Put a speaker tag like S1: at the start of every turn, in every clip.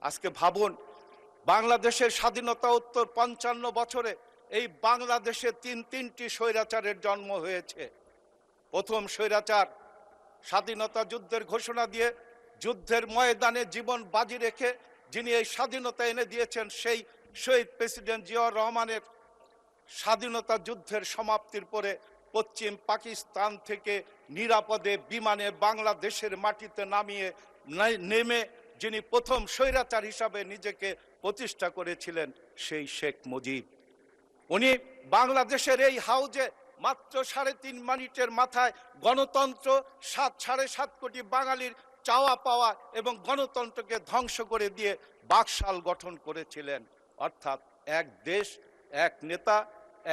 S1: আজকে ভাবুন, বাংলাদেশের স্বাধীনতা উত্তর ৫৫ বছরে এই বাংলাদেশে তিনটি স্বৈরাচারের জন্ম হয়েছে। প্রথম স্বৈরাচার স্বাধীনতা যুদ্ধের ঘোষণা দিয়ে যুদ্ধের ময়দানে জীবন বাজি রেখে যিনি এই স্বাধীনতা এনে দিয়েছেন, সেই শহীদ প্রেসিডেন্ট জিয়াউর রহমানের স্বাধীনতা যুদ্ধের সমাপ্তির পরে পশ্চিম পাকিস্তান থেকে নিরাপদে বিমানে বাংলাদেশের মাটিতে নেমে যিনি প্রথম স্বৈরাচার হিসাবে নিজেকে প্রতিষ্ঠা করেছিলেন, সেই শেখ মুজিব। উনি বাংলাদেশের এই হাউজে মাত্র ৩.৫ মিনিটের মাথায় গণতন্ত্র, ৭.৫ কোটি বাঙালির চাওয়া পাওয়া এবং গণতন্ত্রকে ধ্বংস করে দিয়ে বাকশাল গঠন করেছিলেন। অর্থাৎ এক দেশ, এক নেতা,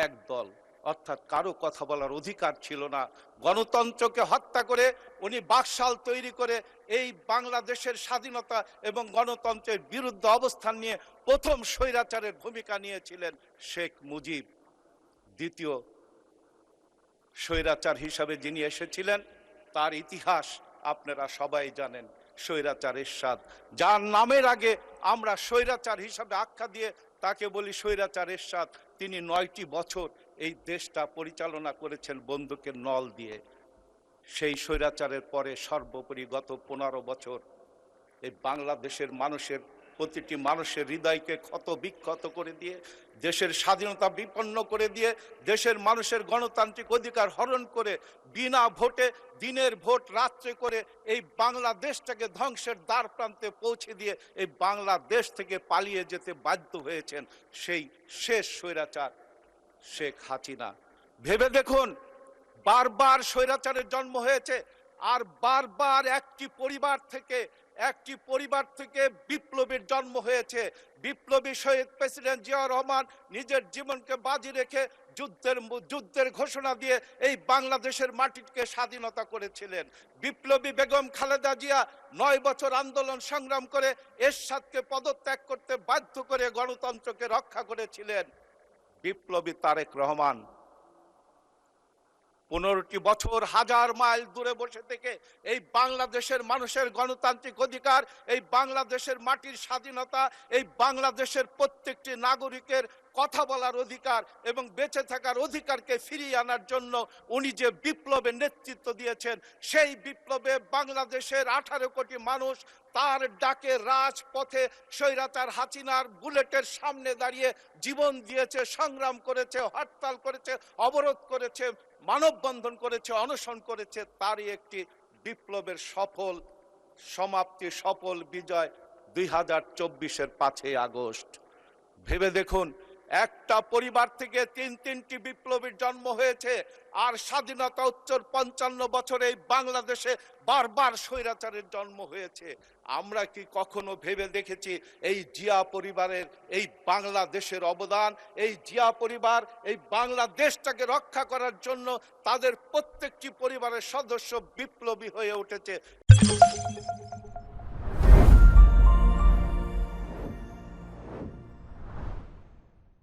S1: এক দল, অর্থাৎ কারো কথা বলার অধিকার ছিল না। গণতন্ত্রকে হত্যা করে উনি বাকশাল তৈরি করে এই বাংলাদেশের স্বাধীনতা এবং গণতন্ত্রের বিরুদ্ধে অবস্থান নিয়ে প্রথম স্বৈরাচারের ভূমিকা নিয়েছিলেন শেখ মুজিব। দ্বিতীয় স্বৈরাচার হিসাবে যিনি এসেছিলেন, তার ইতিহাস আপনারা সবাই জানেন, স্বৈরাচার এরশাদ, যার নামের আগে আমরা স্বৈরাচার হিসাবে আখ্যা দিয়ে তাকে বলি স্বৈরাচার এরশাদ। তিনি ৯টি বছর এই দেশটা পরিচালনা করেছেন বন্দুকের নল দিয়ে। সেই স্বৈরাচারের পরে সর্বোপরি গত ১৫ বছর এই বাংলাদেশের মানুষের প্রতিটি মানুষের হৃদয়কে ক্ষত বিক্ষত করে দিয়ে, দেশের স্বাধীনতা বিপন্ন করে দিয়ে, দেশের মানুষের গণতান্ত্রিক অধিকার হরণ করে, বিনা ভোটে দিনের ভোট রাত্রে করে এই বাংলাদেশটাকে ধ্বংসের দ্বার প্রান্তে পৌঁছে দিয়ে এই বাংলাদেশ থেকে পালিয়ে যেতে বাধ্য হয়েছেন সেই শেষ স্বৈরাচার শেখ হাসিনা। ভেবে দেখুন, বারবার স্বৈরাচারের জন্ম হয়েছে, আর বারবার একটি পরিবার থেকে বিপ্লবীর জন্ম হয়েছে। বিপ্লবী শহীদ প্রেসিডেন্ট জিয়াউর রহমান নিজের জীবনকে বাজি রেখে যুদ্ধের ঘোষণা দিয়ে এই বাংলাদেশের মাটিকে স্বাধীনতা করেছিলেন। বিপ্লবী বেগম খালেদা জিয়া ৯ বছর আন্দোলন সংগ্রাম করে এরশাদকে পদত্যাগ করতে বাধ্য করে গণতন্ত্রকে রক্ষা করেছিলেন। বিপ্লবী তারেক রহমান ১৫টি বছর হাজার মাইল দূরে বসে থেকে এই বাংলাদেশের মানুষের গণতান্ত্রিক অধিকার, এই বাংলাদেশের মাটির স্বাধীনতা, এই বাংলাদেশের প্রত্যেকটি নাগরিকের কথা বলার অধিকার এবং বেঁচে থাকার অধিকারকে ফিরিয়ে আনার জন্য উনি যে বিপ্লবের নেতৃত্ব দিয়েছেন, সেই বিপ্লবে বাংলাদেশের ১৮ কোটি মানুষ তার ডাকে রাজপথে স্বৈরাচার হাসিনার বুলেটের সামনে দাঁড়িয়ে জীবন দিয়েছে, সংগ্রাম করেছে, হরতাল করেছে, অবরোধ করেছে, মানববন্ধন করেছে, অনশন করেছে। তারই একটি বিপ্লবের সফল সমাপ্তি, সফল বিজয় ২০২৪-এর ৫ই আগস্ট। ভেবে দেখুন, একটা পরিবার থেকে তিনটি বিপ্লবীর জন্ম হয়েছে, আর স্বাধীনতা উত্তর ৫৫ বছরে এই বাংলাদেশে বারবার স্বৈরাচারের জন্ম হয়েছে। আমরা কি কখনো ভেবে দেখেছি এই জিয়া পরিবারের এই বাংলাদেশের অবদান? এই জিয়া পরিবার এই বাংলাদেশটাকে রক্ষা করার জন্য তাদের প্রত্যেকটি পরিবারের সদস্য বিপ্লবী হয়ে উঠেছে।